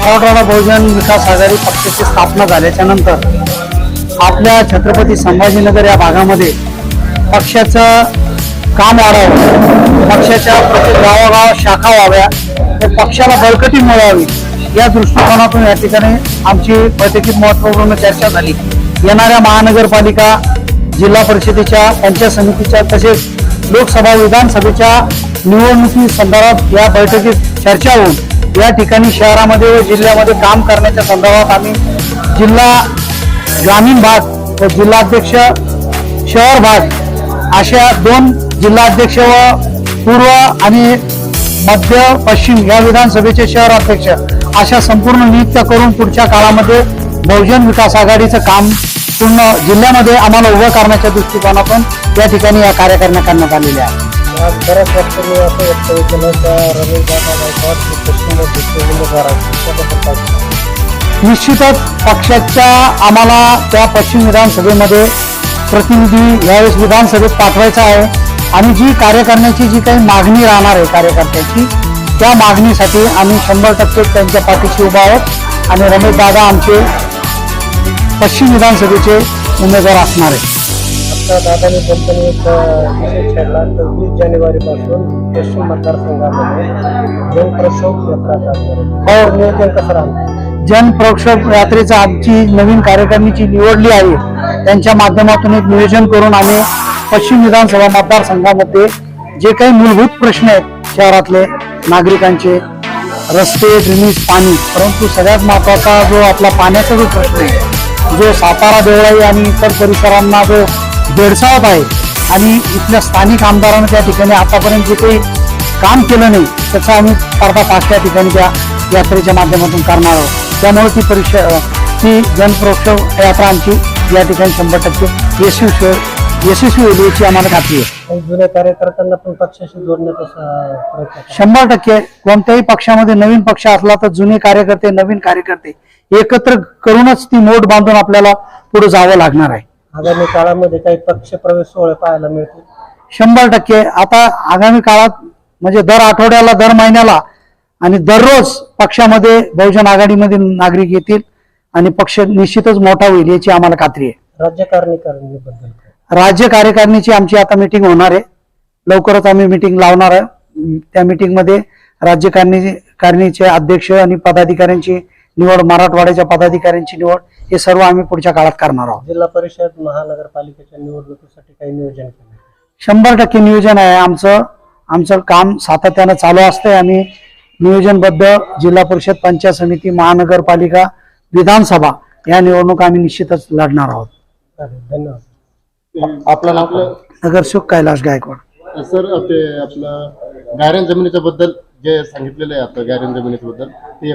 मराठवाडा बहुजन विकास आघाडी पक्षाची स्थापना झाल्याच्या नंतर आपल्या छत्रपती संभाजीनगर या भागामध्ये पक्षाचं काम वाढावं, पक्षाच्या प्रत्येक गावागावात शाखा व्हाव्या, तर पक्षाला बळकटी मिळावी या दृष्टिकोनातून या ठिकाणी आमची बैठकीत महत्त्वपूर्ण चर्चा झाली. येणाऱ्या महानगरपालिका, जिल्हा परिषदेच्या, पंचायत समितीच्या तसेच लोकसभा विधानसभेच्या निवडणुकी संदर्भात या बैठकीत चर्चा होऊन या ठिकाणी शहरामध्ये व जिल्ह्यामध्ये काम करण्याच्या संदर्भात आम्ही जिल्हा ग्रामीण भाग व जिल्हाध्यक्ष शहर भाग अशा दोन जिल्हाध्यक्ष व पूर्व आणि मध्य पश्चिम या विधानसभेचे शहर अध्यक्ष अशा संपूर्ण नियुक्त्या करून पुढच्या काळामध्ये बहुजन विकास आघाडीचं काम पूर्ण जिल्ह्यामध्ये आम्हाला उभं करण्याच्या दृष्टिकोनातून या ठिकाणी या कार्यकर्त्यांना करण्यात आलेल्या आहे. बऱ्याच वक्तव्य असं वक्तव्य केलं का रमेशदादा गायकवाड पश्चिम उमेदवार आहेत. निश्चितच पक्षाच्या आम्हाला त्या पश्चिम विधानसभेमध्ये प्रतिनिधी यावेळेस विधानसभेत पाठवायचा आहे आणि जी कार्य करण्याची जी काही मागणी राहणार आहे कार्यकर्त्यांची त्या मागणीसाठी आम्ही 100% त्यांच्या पाठीशी उभा आहोत आणि रमेशदादा आमचे पश्चिम विधानसभेचे उमेदवार असणार आहे. आता दादानी कंपनी एक विषय छेडला तर 20 जानेवारीपासून पश्चिम मतदारसंघामध्ये जनप्रक्षोभ यात्रा चालू आहे. नियोजन कसं राहणार? जनप्रक्षोभ यात्रेचा आमची नवीन कार्यकारिणीची निवडली आहे, त्यांच्या माध्यमातून एक नियोजन करून आम्ही पश्चिम विधानसभा मतदारसंघामध्ये जे काही मूलभूत प्रश्न आहेत शहरातले नागरिकांचे, रस्ते, ड्रेनेज, पाणी, परंतु सगळ्यात महत्वाचा जो आपला पाण्याचा जो प्रश्न आहे, जो सातारा, देवळाई आणि इतर परिसरांना जो भेडसावत आहे आणि इथल्या स्थानिक आमदारांना त्या ठिकाणी आतापर्यंत जे काही काम केलं नाही त्याचा आम्ही पर्दाफाश त्या ठिकाणी त्या यात्रेच्या माध्यमातून करणार आहोत. त्यामुळे ती जनप्रक्षोभ यात्रा आमची या ठिकाणी 100% यशस्वी होईल याची आम्हाला खात्री आहे. जुन्या कार्यकर्त्यांना पण पक्षाशी जोडण्याचा प्रयत्न 100% कोणत्याही पक्षामध्ये नवीन पक्ष असला तर जुने कार्यकर्ते, नवीन कार्यकर्ते एकत्र करूनच ती मोठ बांधून आपल्याला पुढे जावं लागणार आहे. आगामी काळामध्ये काही पक्ष प्रवेश सोहळे पाहायला मिळतील 100%. आता आगामी काळात म्हणजे दर आठवड्याला, दर महिन्याला आणि दररोज पक्षामध्ये बहुजन आघाडीमध्ये नागरिक येतील आणि पक्ष निश्चितच मोठा होईल याची आम्हाला खात्री आहे. राज्यकारिणीबद्दल राज्य कार्यकारिणीची आमची आता मीटिंग होणार आहे, लवकरच आम्ही मीटिंग लावणार आहे. त्या मीटिंगमध्ये राज्यकारिणीचे अध्यक्ष आणि पदाधिकाऱ्यांची निवड, मराठवाड्याच्या पदाधिकाऱ्यांची निवड हे सर्व आम्ही पुढच्या काळात करणार आहोत. जिल्हा परिषद, महानगरपालिकेच्या निवडणुकीसाठी काही नियोजन केलं? 100% नियोजन आहे आमचं काम सातत्यानं चालू असतंय. आम्ही नियोजनबद्ध जिल्हा परिषद, पंचायत समिती, महानगरपालिका, विधानसभा या निवडणूक आम्ही निश्चितच लढणार आहोत. धन्यवाद. आपलं नाव? नगरसेवक कैलास गायकवाड. सर, ते आपलं गायरान जमिनीच्या बद्दल जे सांगितलेलं आहे आता गायरान जमिनीच्या बद्दल ते